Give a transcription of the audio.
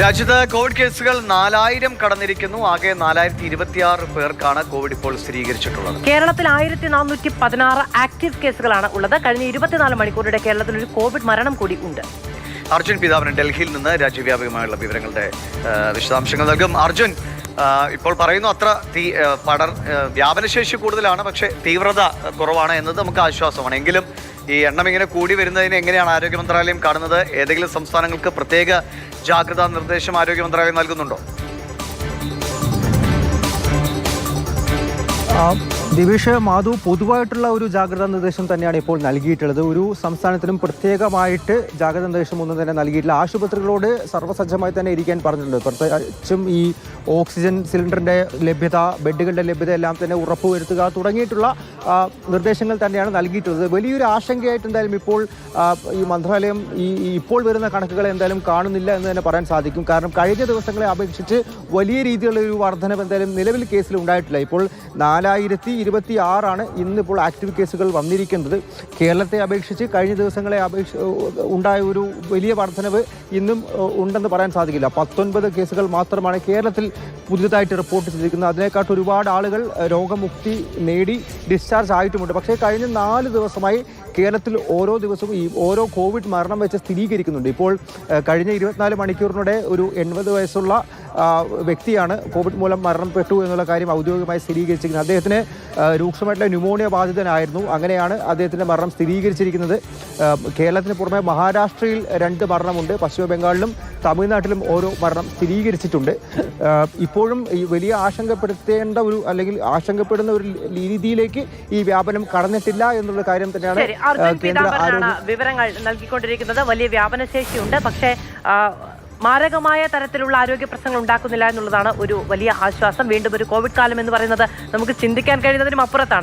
രാജ്യത്ത് കോവിഡ് കേസുകൾ 4000 കടന്നിരിക്കുന്നു. ആകെ 4026 പേർക്കാണ് കോവിഡ് ഇപ്പോൾ സ്ഥിരീകരിച്ചിട്ടുള്ളത്. കേരളത്തിൽ 1416 ആക്റ്റീവ് കേസുകളാണ് ഉള്ളത്. കഴിഞ്ഞ 24 മണിക്കൂറിടെ കേരളത്തിൽ ഒരു കോവിഡ് മരണം കൂടി ഉണ്ട്. അർജുൻ പിതാവിന് ഡൽഹിയിൽ നിന്ന് രാജ്യവ്യാപകമായുള്ള വിവരങ്ങളുടെ വിശദാംശങ്ങൾ നൽകും. അർജുൻ, ഇപ്പോൾ പറയുന്നു അത്ര വ്യാപനശേഷി കൂടുതലാണ്, പക്ഷേ തീവ്രത കുറവാണ് എന്നത് നമുക്ക് ആശ്വാസമാണ്. എങ്കിലും ഈ എണ്ണം ഇങ്ങനെ കൂടി വരുന്നതിന് എങ്ങനെയാണ് ആരോഗ്യ മന്ത്രാലയം കാണുന്നത്? ഏതെങ്കിലും സംസ്ഥാനങ്ങൾക്ക് പ്രത്യേക ജാഗ്രതാ നിർദ്ദേശം ആരോഗ്യ മന്ത്രാലയം നൽകുന്നുണ്ടോ? ദിവിഷ്, മാധു, പൊതുവായിട്ടുള്ള ഒരു ജാഗ്രതാ നിർദ്ദേശം തന്നെയാണ് ഇപ്പോൾ നൽകിയിട്ടുള്ളത്. ഒരു സംസ്ഥാനത്തിനും പ്രത്യേകമായിട്ട് ജാഗ്രതാ നിർദ്ദേശം ഒന്നും തന്നെ നൽകിയിട്ടില്ല. ആശുപത്രികളോട് സർവ്വസജ്ജമായി തന്നെ ഇരിക്കാൻ പറഞ്ഞിട്ടുണ്ട്. പ്രത്യേകിച്ചും ഈ ഓക്സിജൻ സിലിണ്ടറിൻ്റെ ലഭ്യത, ബെഡുകളുടെ ലഭ്യത എല്ലാം തന്നെ ഉറപ്പുവരുത്തുക തുടങ്ങിയിട്ടുള്ള നിർദ്ദേശങ്ങൾ തന്നെയാണ് നൽകിയിട്ടുള്ളത്. വലിയൊരു ആശങ്കയായിട്ട് എന്തായാലും ഇപ്പോൾ ഈ മന്ത്രാലയം ഇപ്പോൾ വരുന്ന കണക്കുകൾ എന്തായാലും കാണുന്നില്ല എന്ന് തന്നെ പറയാൻ സാധിക്കും. കാരണം കഴിഞ്ഞ ദിവസങ്ങളെ അപേക്ഷിച്ച് വലിയ രീതിയിലുള്ള ഒരു വർധനവ് എന്തായാലും നിലവിൽ കേസിൽ ഉണ്ടായിട്ടില്ല. ഇപ്പോൾ 4026 ഇന്നിപ്പോൾ ആക്റ്റീവ് കേസുകൾ വന്നിരിക്കുന്നത്. കേരളത്തെ അപേക്ഷിച്ച് കഴിഞ്ഞ ദിവസങ്ങളെ ഉണ്ടായ ഒരു വലിയ വർധനവ് ഇന്നും ഉണ്ടെന്ന് പറയാൻ സാധിക്കില്ല. 19 കേസുകൾ മാത്രമാണ് കേരളത്തിൽ പുതിയതായിട്ട് റിപ്പോർട്ട് ചെയ്തിരിക്കുന്നത്. അതിനെക്കാട്ട് ഒരുപാട് ആളുകൾ രോഗമുക്തി നേടി ഡിസ്ചാർജ് ആയിട്ടുമുണ്ട്. പക്ഷേ കഴിഞ്ഞ 4 ദിവസമായി കേരളത്തിൽ ഓരോ ദിവസവും ഓരോ കോവിഡ് മരണം വെച്ച് സ്ഥിരീകരിക്കുന്നുണ്ട്. ഇപ്പോൾ കഴിഞ്ഞ 24 മണിക്കൂറിനിടെ ഒരു 80 വയസ്സുള്ള വ്യക്തിയാണ് കോവിഡ് മൂലം മരണപ്പെട്ടു എന്നുള്ള കാര്യം ഔദ്യോഗികമായി സ്ഥിരീകരിച്ചിരിക്കുന്നത്. അദ്ദേഹത്തിന് രൂക്ഷമായിട്ടുള്ള ന്യൂമോണിയ ബാധിതനായിരുന്നു. അങ്ങനെയാണ് അദ്ദേഹത്തിൻ്റെ മരണം സ്ഥിരീകരിച്ചിരിക്കുന്നത്. കേരളത്തിന് പുറമെ മഹാരാഷ്ട്രയിൽ 2 മരണമുണ്ട്. പശ്ചിമ ബംഗാളിലും തമിഴ്നാട്ടിലും ഓരോ മരണം സ്ഥിരീകരിച്ചിട്ടുണ്ട്. ഇപ്പോഴും ഈ വലിയ ആശങ്കപ്പെടുത്തേണ്ട അല്ലെങ്കിൽ ആശങ്കപ്പെടുന്ന ഒരു രീതിയിലേക്ക് ഈ വ്യാപനം കടന്നിട്ടില്ല എന്നുള്ള കാര്യം തന്നെയാണ് കേന്ദ്ര ആരോഗ്യ വിവരങ്ങൾ നൽകിക്കൊണ്ടിരിക്കുന്നത്. വലിയ വ്യാപനശേഷിയുണ്ട്, പക്ഷേ മാരകമായ തരത്തിലുള്ള ആരോഗ്യ പ്രശ്നങ്ങൾ ഉണ്ടാക്കുന്നില്ല എന്നുള്ളതാണ് ഒരു വലിയ ആശ്വാസം. വീണ്ടും ഒരു കോവിഡ് കാലം എന്ന് പറയുന്നത് നമുക്ക് ചിന്തിക്കാൻ കഴിയുന്നതിനും അപ്പുറത്താണ്.